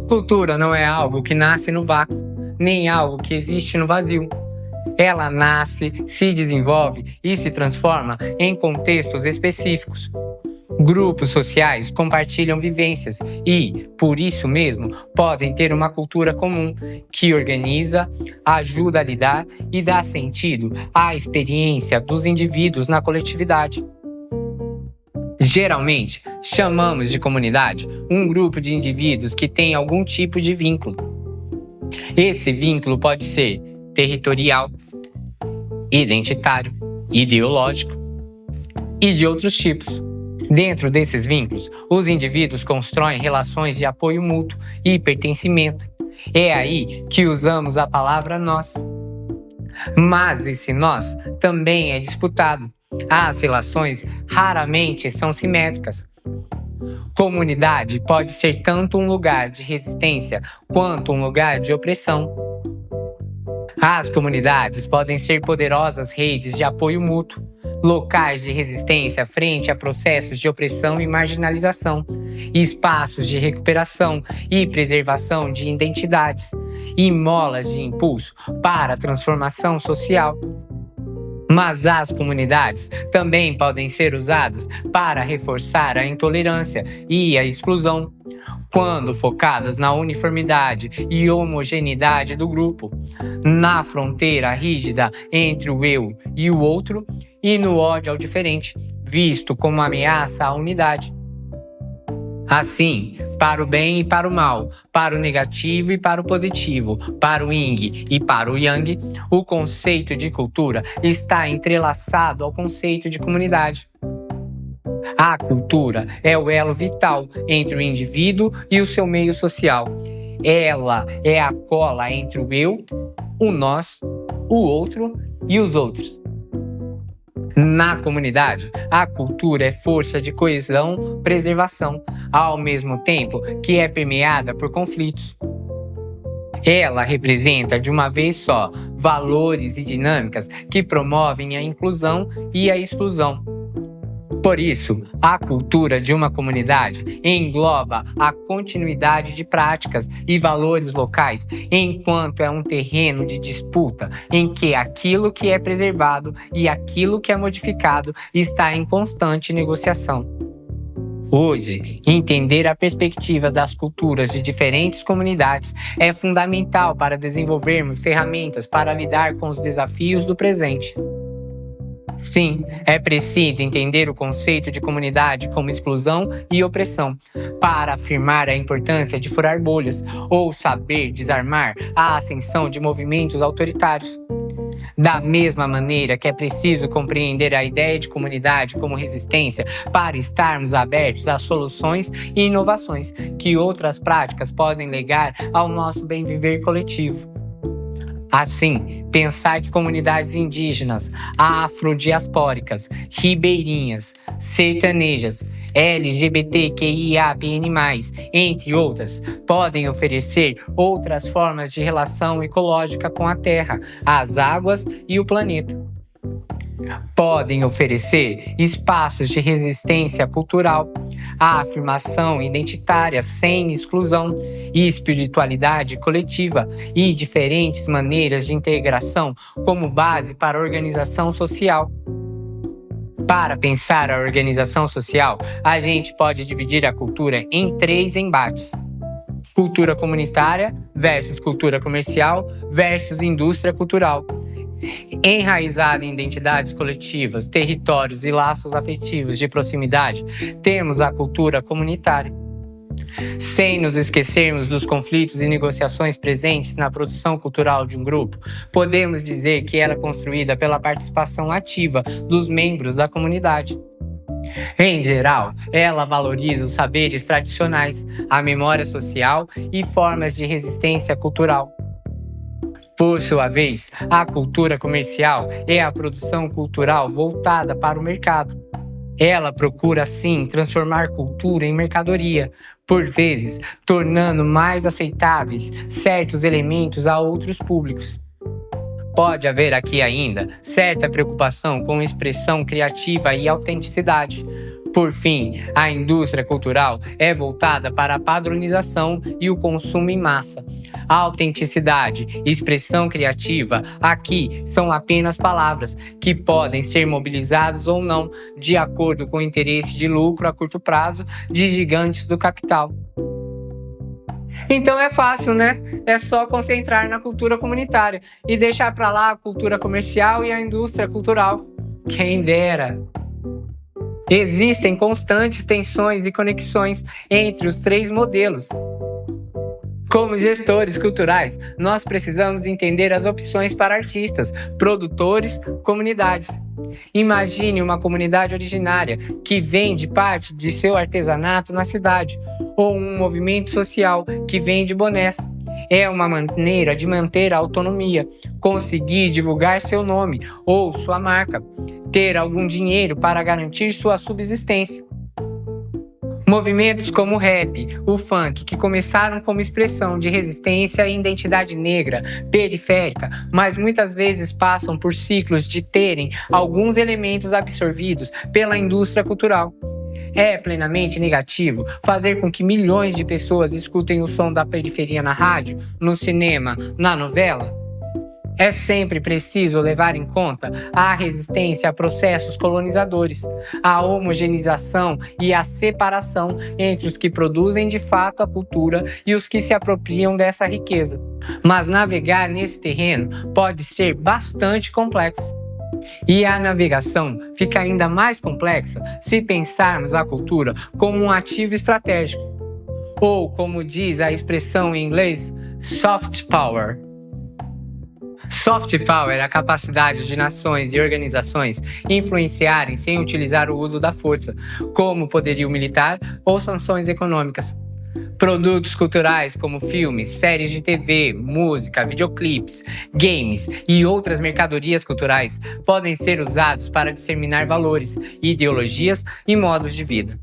Cultura não é algo que nasce no vácuo, nem algo que existe no vazio. Ela nasce, se desenvolve e se transforma em contextos específicos. Grupos sociais compartilham vivências e, por isso mesmo, podem ter uma cultura comum que organiza, ajuda a lidar e dá sentido à experiência dos indivíduos na coletividade. Geralmente, chamamos de comunidade um grupo de indivíduos que tem algum tipo de vínculo. Esse vínculo pode ser territorial, identitário, ideológico e de outros tipos. Dentro desses vínculos, os indivíduos constroem relações de apoio mútuo e pertencimento. É aí que usamos a palavra nós. Mas esse nós também é disputado. As relações raramente são simétricas. Comunidade pode ser tanto um lugar de resistência quanto um lugar de opressão. As comunidades podem ser poderosas redes de apoio mútuo, locais de resistência frente a processos de opressão e marginalização, espaços de recuperação e preservação de identidades e molas de impulso para a transformação social. Mas as comunidades também podem ser usadas para reforçar a intolerância e a exclusão, quando focadas na uniformidade e homogeneidade do grupo, na fronteira rígida entre o eu e o outro e no ódio ao diferente, visto como ameaça à unidade. Assim, para o bem e para o mal, para o negativo e para o positivo, para o yin e para o yang, o conceito de cultura está entrelaçado ao conceito de comunidade. A cultura é o elo vital entre o indivíduo e o seu meio social. Ela é a cola entre o eu, o nós, o outro e os outros. Na comunidade, a cultura é força de coesão, preservação, ao mesmo tempo que é permeada por conflitos. Ela representa, de uma vez só, valores e dinâmicas que promovem a inclusão e a exclusão. Por isso, a cultura de uma comunidade engloba a continuidade de práticas e valores locais, enquanto é um terreno de disputa em que aquilo que é preservado e aquilo que é modificado está em constante negociação. Hoje, entender a perspectiva das culturas de diferentes comunidades é fundamental para desenvolvermos ferramentas para lidar com os desafios do presente. Sim, é preciso entender o conceito de comunidade como exclusão e opressão, para afirmar a importância de furar bolhas ou saber desarmar a ascensão de movimentos autoritários. Da mesma maneira que é preciso compreender a ideia de comunidade como resistência para estarmos abertos a soluções e inovações que outras práticas podem legar ao nosso bem-viver coletivo. Assim, pensar que comunidades indígenas, afrodiaspóricas, ribeirinhas, sertanejas, LGBTQIAPN+, entre outras, podem oferecer outras formas de relação ecológica com a terra, as águas e o planeta. Podem oferecer espaços de resistência cultural, a afirmação identitária sem exclusão e espiritualidade coletiva e diferentes maneiras de integração como base para a organização social. Para pensar a organização social, a gente pode dividir a cultura em 3 embates: cultura comunitária versus cultura comercial versus indústria cultural. Enraizada em identidades coletivas, territórios e laços afetivos de proximidade, temos a cultura comunitária. Sem nos esquecermos dos conflitos e negociações presentes na produção cultural de um grupo, podemos dizer que ela é construída pela participação ativa dos membros da comunidade. Em geral, ela valoriza os saberes tradicionais, a memória social e formas de resistência cultural. Por sua vez, a cultura comercial é a produção cultural voltada para o mercado. Ela procura, assim, transformar cultura em mercadoria, por vezes tornando mais aceitáveis certos elementos a outros públicos. Pode haver aqui ainda certa preocupação com expressão criativa e autenticidade, Por fim, a indústria cultural é voltada para a padronização e o consumo em massa. A autenticidade e expressão criativa aqui são apenas palavras que podem ser mobilizadas ou não de acordo com o interesse de lucro a curto prazo de gigantes do capital. Então é fácil, né? É só concentrar na cultura comunitária e deixar para lá a cultura comercial e a indústria cultural. Quem dera! Existem constantes tensões e conexões entre os três modelos. Como gestores culturais, nós precisamos entender as opções para artistas, produtores, comunidades. Imagine uma comunidade originária que vende parte de seu artesanato na cidade, ou um movimento social que vende bonés. É uma maneira de manter a autonomia, conseguir divulgar seu nome ou sua marca, ter algum dinheiro para garantir sua subsistência. Movimentos como o rap, o funk, que começaram como expressão de resistência e identidade negra, periférica, mas muitas vezes passam por ciclos de terem alguns elementos absorvidos pela indústria cultural. É plenamente negativo fazer com que milhões de pessoas escutem o som da periferia na rádio, no cinema, na novela? É sempre preciso levar em conta a resistência a processos colonizadores, a homogeneização e a separação entre os que produzem de fato a cultura e os que se apropriam dessa riqueza. Mas navegar nesse terreno pode ser bastante complexo. E a navegação fica ainda mais complexa se pensarmos a cultura como um ativo estratégico, ou como diz a expressão em inglês, soft power. Soft power é a capacidade de nações e organizações influenciarem sem utilizar o uso da força, como poderio militar ou sanções econômicas. Produtos culturais como filmes, séries de TV, música, videoclipes, games e outras mercadorias culturais podem ser usados para disseminar valores, ideologias e modos de vida.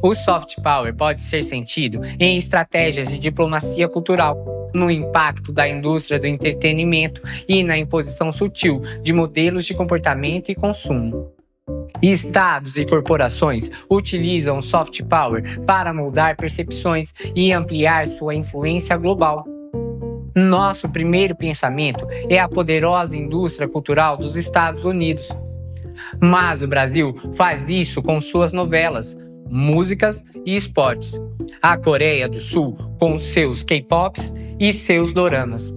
O soft power pode ser sentido em estratégias de diplomacia cultural, no impacto da indústria do entretenimento e na imposição sutil de modelos de comportamento e consumo. Estados e corporações utilizam o soft power para moldar percepções e ampliar sua influência global. Nosso primeiro pensamento é a poderosa indústria cultural dos Estados Unidos. Mas o Brasil faz isso com suas novelas, músicas e esportes. A Coreia do Sul com seus K-pops e seus doramas.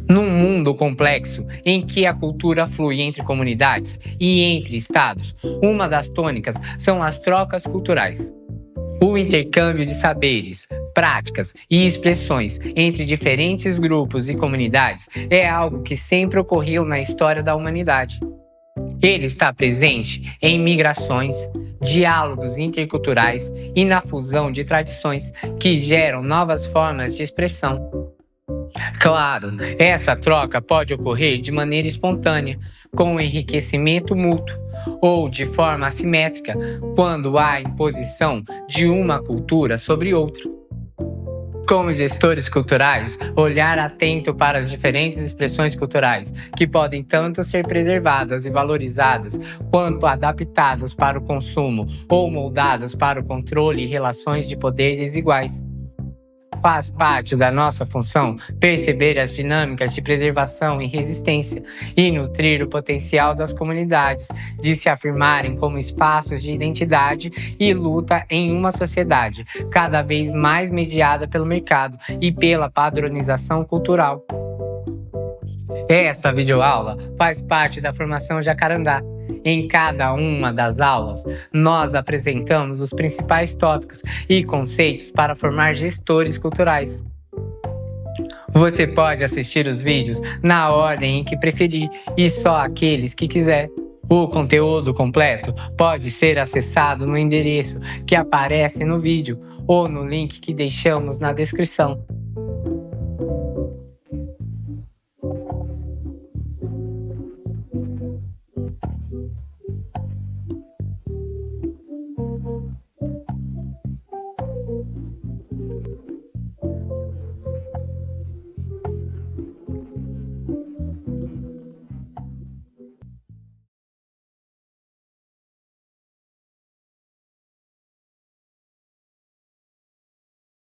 Num mundo complexo em que a cultura flui entre comunidades e entre estados, uma das tônicas são as trocas culturais. O intercâmbio de saberes, práticas e expressões entre diferentes grupos e comunidades é algo que sempre ocorreu na história da humanidade. Ele está presente em migrações, diálogos interculturais e na fusão de tradições que geram novas formas de expressão. Claro, essa troca pode ocorrer de maneira espontânea, com enriquecimento mútuo, ou de forma assimétrica, quando há imposição de uma cultura sobre outra. Como gestores culturais, olhar atento para as diferentes expressões culturais, que podem tanto ser preservadas e valorizadas, quanto adaptadas para o consumo ou moldadas para o controle e relações de poder desiguais. Faz parte da nossa função perceber as dinâmicas de preservação e resistência e nutrir o potencial das comunidades de se afirmarem como espaços de identidade e luta em uma sociedade cada vez mais mediada pelo mercado e pela padronização cultural. Esta videoaula faz parte da formação Jacarandá. Em cada uma das aulas, nós apresentamos os principais tópicos e conceitos para formar gestores culturais. Você pode assistir os vídeos na ordem em que preferir e só aqueles que quiser. O conteúdo completo pode ser acessado no endereço que aparece no vídeo ou no link que deixamos na descrição.